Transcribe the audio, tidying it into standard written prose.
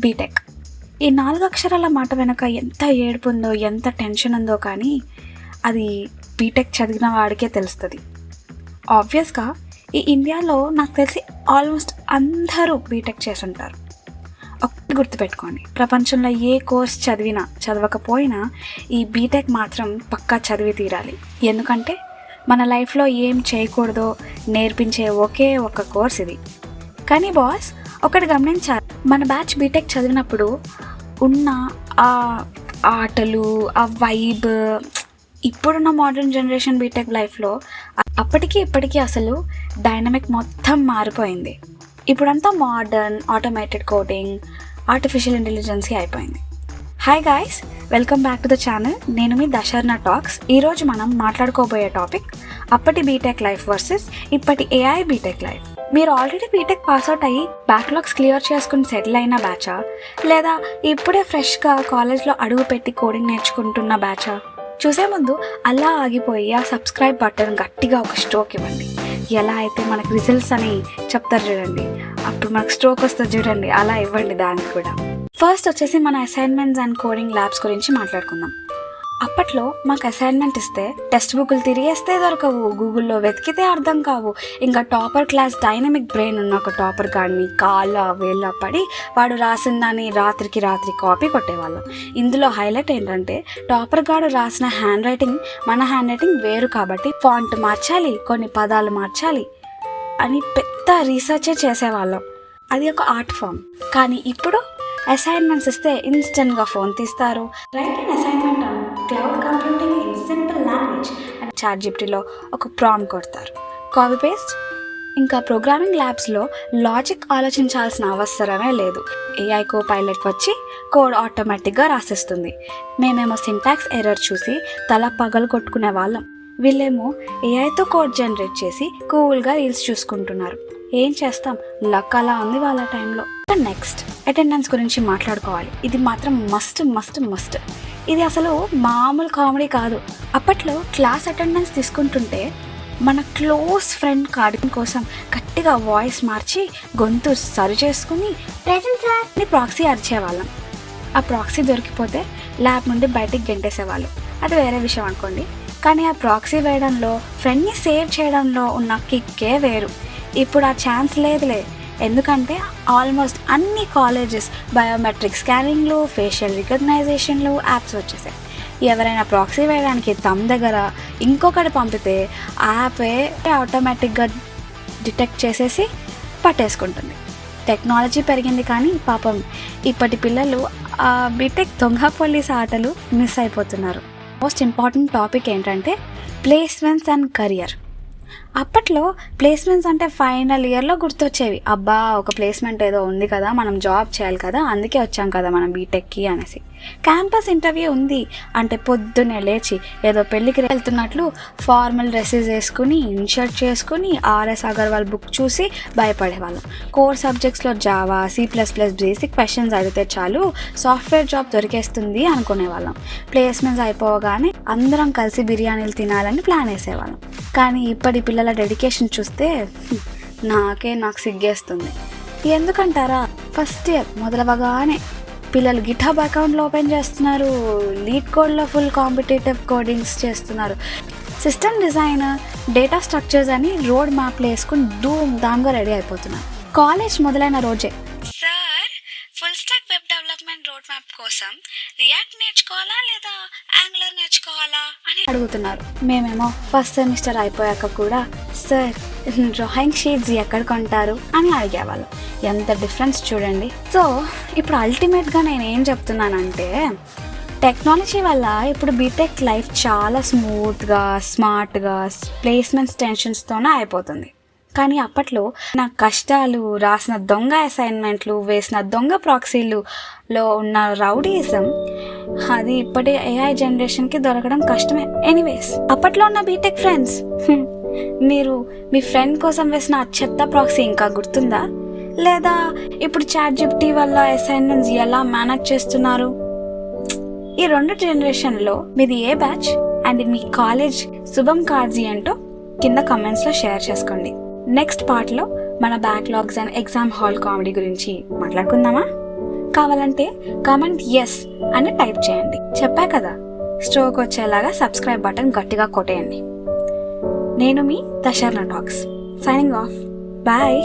BTech. ఈ 4 అక్షరాల మాట వెనక ఎంత ఏడుపు ఉందో, ఎంత టెన్షన్ ఉందో కానీ అది బీటెక్ చదివిన వాడికే తెలుస్తుంది. ఆబ్వియస్గా ఈ ఇండియాలో నాకు తెలిసి ఆల్మోస్ట్ అందరూ బీటెక్ చేసి ఉంటారు. ఒక్కటి గుర్తుపెట్టుకోండి, ప్రపంచంలో ఏ కోర్స్ చదవకపోయినా ఈ బీటెక్ మాత్రం పక్కా చదివి తీరాలి. ఎందుకంటే మన లైఫ్లో ఏం చేయకూడదో నేర్పించే ఒకే ఒక కోర్స్ ఇది. కానీ బాస్, ఒకటి గమనించాలి, మన బ్యాచ్ బీటెక్ చదివినప్పుడు ఉన్న ఆ ఆటలు, ఆ వైబ్ ఇప్పుడున్న మోడర్న్ జనరేషన్ బీటెక్ లైఫ్లో అప్పటికి ఇప్పటికీ అసలు డైనమిక్ మొత్తం మారిపోయింది. ఇప్పుడంతా modern, automated coding, artificial intelligence అయిపోయింది. Hi guys, welcome back to the channel. నేను మీ దశర్ణ టాక్స్. ఈరోజు మనం మాట్లాడుకోబోయే టాపిక్ అప్పటి బీటెక్ లైఫ్ వర్సెస్ ఇప్పటి ఏఐ బీటెక్ లైఫ్. మీరు ఆల్రెడీ బీటెక్ పాస్అవుట్ అయ్యి బ్యాక్లాగ్స్ క్లియర్ చేసుకుని సెటిల్ అయిన బ్యాచా, లేదా ఇప్పుడే ఫ్రెష్గా కాలేజ్లో అడుగు పెట్టి కోడింగ్ నేర్చుకుంటున్న బ్యాచా? చూసే ముందు అలా ఆగిపోయి ఆ సబ్స్క్రైబ్ బటన్ గట్టిగా ఒక స్ట్రోక్ ఇవ్వండి. ఎలా అయితే మనకు రిజల్ట్స్ అని చెప్తారు చూడండి, అప్పుడు మనకు స్ట్రోక్ వస్తుంది చూడండి, అలా ఇవ్వండి దానికి కూడా. ఫస్ట్ వచ్చేసి మన అసైన్మెంట్స్ అండ్ కోడింగ్ ల్యాబ్స్ గురించి మాట్లాడుకుందాం. అప్పట్లో మాకు అసైన్మెంట్ ఇస్తే టెక్స్ట్ బుక్లు తిరిగేస్తే దొరకవు, గూగుల్లో వెతికితే అర్థం కావు. ఇంకా టాపర్ క్లాస్ డైనమిక్ బ్రెయిన్ ఉన్న ఒక టాపర్ గాడిని కాళ్ళ వేళ్ళ పడి వాడు రాసిన దాన్ని రాత్రికి రాత్రి కాపీ కొట్టేవాళ్ళం. ఇందులో హైలైట్ ఏంటంటే టాపర్ గాడు రాసిన హ్యాండ్ రైటింగ్ మన హ్యాండ్ రైటింగ్ వేరు కాబట్టి ఫాంట్ మార్చాలి, కొన్ని పదాలు మార్చాలి అని పెద్ద రీసెర్చే చేసేవాళ్ళం. అది ఒక ఆర్ట్ ఫామ్. కానీ ఇప్పుడు అసైన్మెంట్స్ ఇస్తే ఇన్స్టెంట్గా ఫోన్ తీస్తారు. Writing assignment cloud computing in simple language అని చాట్‌జిపిటిలో ఒక ప్రాంప్ట్ కొడతారు, కాపీ పేస్ట్. ఇంకా ప్రోగ్రామింగ్ ల్యాబ్స్లో లాజిక్ ఆలోచించాల్సిన అవసరమే లేదు. ఏఐ కో పైలట్కి వచ్చి కోడ్ ఆటోమేటిక్గా రాసేస్తుంది. మేమేమో సింటాక్స్ ఎర్రర్ చూసి తల పగలు కొట్టుకునే వాళ్ళం. వీళ్ళేమో ఏఐతో కోడ్ జనరేట్ చేసి కూల్గా రీల్స్ చూసుకుంటున్నారు. ఏం చేస్తాం, లక్ అలా ఉంది వాళ్ళ టైంలో. నెక్స్ట్ అటెండెన్స్ గురించి మాట్లాడుకోవాలి. ఇది మాత్రం మస్ట్ మస్ట్ మస్ట్. ఇది అసలు మామూలు కామెడీ కాదు. అప్పట్లో క్లాస్ అటెండెన్స్ తీసుకుంటుంటే మన క్లోజ్ ఫ్రెండ్ కార్డు కోసం గట్టిగా వాయిస్ మార్చి గొంతు సరి చేసుకుని ప్రెజెంట్ సార్ అని ప్రాక్సీ అరిచేవాళ్ళం. ఆ ప్రాక్సీ దొరికిపోతే ల్యాబ్ నుండి బయటికి గెంటేసేవాళ్ళు. అది వేరే విషయం అనుకోండి. కానీ ఆ ప్రాక్సీ వేయడంలో, ఫ్రెండ్ని సేవ్ చేయడంలో ఉన్న కిక్కే వేరు. ఇప్పుడు ఆ ఛాన్స్ లేదులే. ఎందుకంటే ఆల్మోస్ట్ అన్ని కాలేజెస్ బయోమెట్రిక్ స్కానింగ్లు, ఫేషియల్ రికగ్నైజేషన్లు యాప్స్ వచ్చేసాయి. ఎవరైనా ప్రాక్సీ వేయడానికి తమ దగ్గర ఇంకొకటి పంపితే ఆ యాపే ఆటోమేటిక్గా డిటెక్ట్ చేసేసి పట్టేసుకుంటుంది. టెక్నాలజీ పెరిగింది కానీ పాపం ఇప్పటి పిల్లలు ఆ బీటెక్ దొంగ పోలీస్ ఆటలు మిస్ అయిపోతున్నారు. మోస్ట్ ఇంపార్టెంట్ టాపిక్ ఏంటంటే ప్లేస్మెంట్స్ అండ్ కెరియర్. అప్పట్లో ప్లేస్మెంట్స్ అంటే ఫైనల్ ఇయర్లో గుర్తొచ్చేవి. అబ్బా, ఒక ప్లేస్మెంట్ ఏదో ఉంది కదా, మనం జాబ్ చేయాలి కదా, అందుకే వచ్చాం కదా మనం బీటెక్కి అనేసి. క్యాంపస్ ఇంటర్వ్యూ ఉంది అంటే పొద్దున్నే లేచి ఏదో పెళ్ళికి వెళ్తున్నట్లు ఫార్మల్ డ్రెస్సెస్ వేసుకుని, ఇన్షర్ట్ చేసుకుని, ఆర్ఎస్ అగర్వాల్ బుక్ చూసి భయపడేవాళ్ళం. కోర్ సబ్జెక్ట్స్లో జావా, C++ బేసిక్ క్వశ్చన్స్ అడిగితే చాలు సాఫ్ట్వేర్ జాబ్ దొరికేస్తుంది అనుకునేవాళ్ళం. ప్లేస్మెంట్స్ అయిపోగానే అందరం కలిసి బిర్యానీలు తినాలని ప్లాన్ వేసేవాళ్ళం. కానీ ఇప్పటి పిల్లల డెడికేషన్ చూస్తే నాకు సిగ్గేస్తుంది. ఎందుకంటారా, ఫస్ట్ ఇయర్ మొదలవగానే పిల్లలు గిట్హబ్ అకౌంట్లు ఓపెన్ చేస్తున్నారు, లీడ్ కోడ్లో ఫుల్ కాంపిటేటివ్ కోడింగ్స్ చేస్తున్నారు. సిస్టమ్ డిజైన్, డేటా స్ట్రక్చర్స్ అని రోడ్ మ్యాప్లు వేసుకుని దాంగా రెడీ అయిపోతున్నారు. కాలేజ్ మొదలైన రోజే sir full stock web development road map కోసం రియాక్ట్ నేర్చుకోవాలా లేదా యాంగులర్ నేర్చుకోవాలా అని అడుగుతున్నారు. మేమేమో ఫస్ట్ సెమిస్టర్ అయిపోయాక కూడా సార్ డ్రాయింగ్ షీట్స్ ఎక్కడ కొంటారు అని అడిగేవాళ్ళం. ఎంత డిఫరెన్స్ చూడండి. సో ఇప్పుడు అల్టిమేట్గా నేను ఏం చెప్తున్నానంటే, టెక్నాలజీ వల్ల ఇప్పుడు బీటెక్ లైఫ్ చాలా స్మూత్గా, స్మార్ట్గా, ప్లేస్మెంట్స్ టెన్షన్స్తోనే అయిపోతుంది. కానీ అప్పట్లో నా కష్టాలు, రాసిన దొంగ అసైన్మెంట్లు, వేసిన దొంగ ప్రాక్సీలులో ఉన్న రౌడీయిజం అది ఇప్పటి ఏఐ జనరేషన్కి దొరకడం కష్టమే. ఎనీవేస్, అప్పట్లో ఉన్న బీటెక్ ఫ్రెండ్స్, మీరు మీ ఫ్రెండ్ కోసం వేసిన ఆ చెత్త ప్రాక్సీ ఇంకా గుర్తుందా? లేదా ఇప్పుడు చాట్‌జిపిటి వల్ల అసైన్మెంట్స్ ఎలా మేనేజ్ చేస్తున్నారు? ఈ 2 జనరేషన్లో మీది ఏ బ్యాచ్ అండ్ మీ కాలేజ్ శుభం కార్డ్స్ ఏంటో కింద కమెంట్స్లో షేర్ చేసుకోండి. నెక్స్ట్ పార్ట్లో మన backlogs and exam hall comedy గురించి మాట్లాడుకుందామా? కావాలంటే కామెంట్ ఎస్ అని టైప్ చేయండి. చెప్పా కదా, స్ట్రోక్ వచ్చేలాగా సబ్స్క్రైబ్ బటన్ గట్టిగా కొట్టేయండి. నేను మీ Dasharna talks signing off. Bye.